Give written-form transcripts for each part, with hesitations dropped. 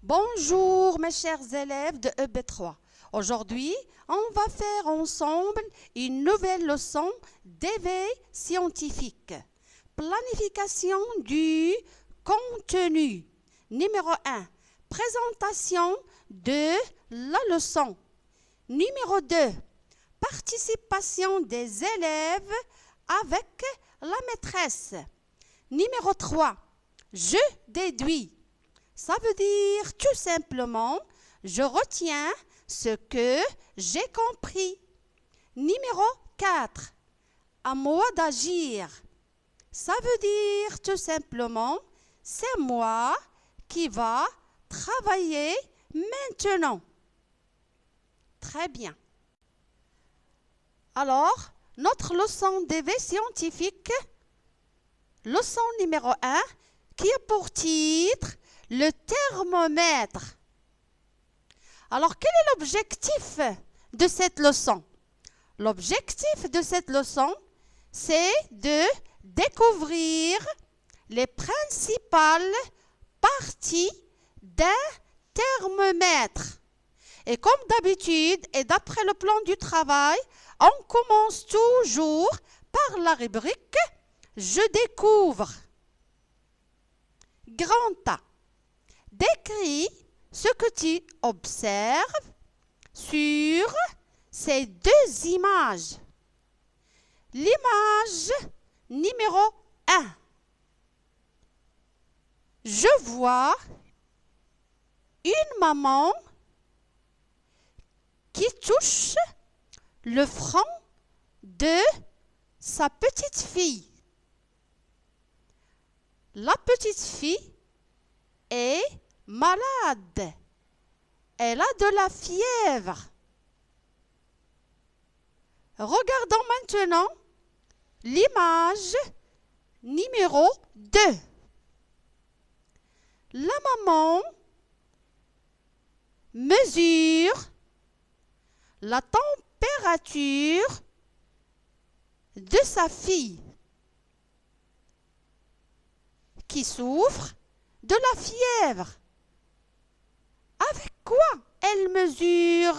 Bonjour mes chers élèves de EB3. Aujourd'hui, on va faire ensemble une nouvelle leçon d'éveil scientifique. Planification du contenu. Numéro 1. Présentation de la leçon. Numéro 2. Participation des élèves avec la maîtresse. Numéro 3. Je déduis. Ça veut dire tout simplement, je retiens ce que j'ai compris. Numéro 4. À moi d'agir. Ça veut dire tout simplement, c'est moi qui va travailler maintenant. Très bien. Alors, notre leçon d'éveil scientifique, leçon numéro 1, qui a pour titre le thermomètre. Alors, quel est l'objectif de cette leçon? L'objectif de cette leçon, c'est de découvrir les principales parties d'un thermomètre. Et comme d'habitude, et d'après le plan du travail, on commence toujours par la rubrique « Je découvre ». Grand A. Décris ce que tu observes sur ces deux images. L'image numéro 1. Je vois une maman qui touche le front de sa petite fille. La petite fille est malade. Elle a de la fièvre. Regardons maintenant l'image numéro 2. La maman mesure la température de sa fille qui souffre de la fièvre. Avec quoi elle mesure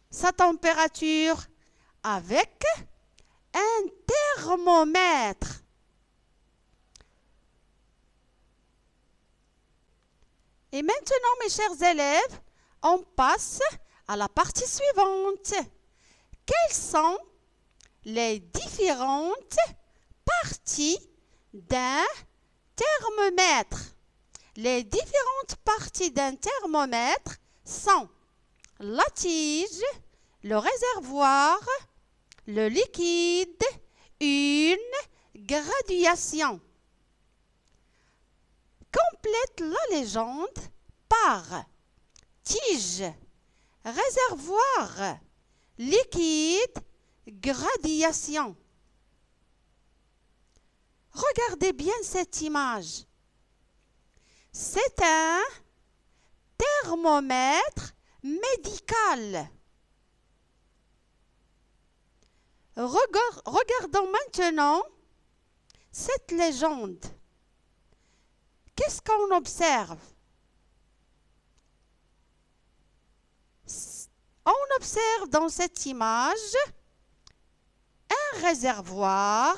sa température? Avec un thermomètre. Et maintenant, mes chers élèves, on passe à la partie suivante. Quelles sont les différentes parties d'un thermomètre? Les différentes parties d'un thermomètre sont la tige, le réservoir, le liquide, une graduation. Complète la légende par tige, réservoir, liquide, graduation. Regardez bien cette image. C'est un thermomètre médical. Regardons maintenant cette légende. Qu'est-ce qu'on observe? On observe dans cette image un réservoir,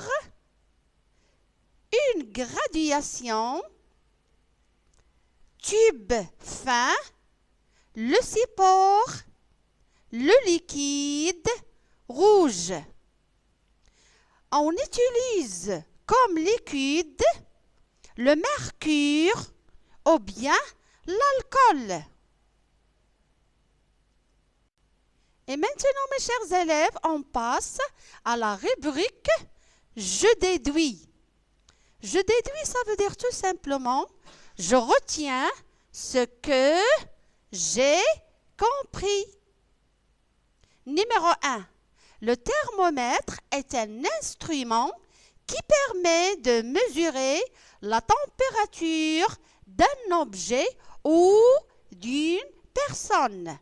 une graduation, tube fin, le support, le liquide rouge. On utilise comme liquide le mercure ou bien l'alcool. Et maintenant, mes chers élèves, on passe à la rubrique « Je déduis ». Je déduis, ça veut dire tout simplement, je retiens ce que j'ai compris. Numéro 1. Le thermomètre est un instrument qui permet de mesurer la température d'un objet ou d'une personne.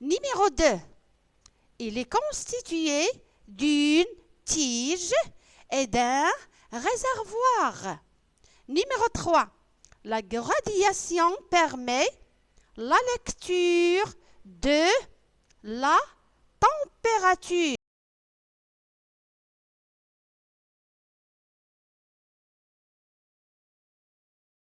Numéro 2. Il est constitué d'une tige et d'un réservoir. Numéro 3. La gradation permet la lecture de la température.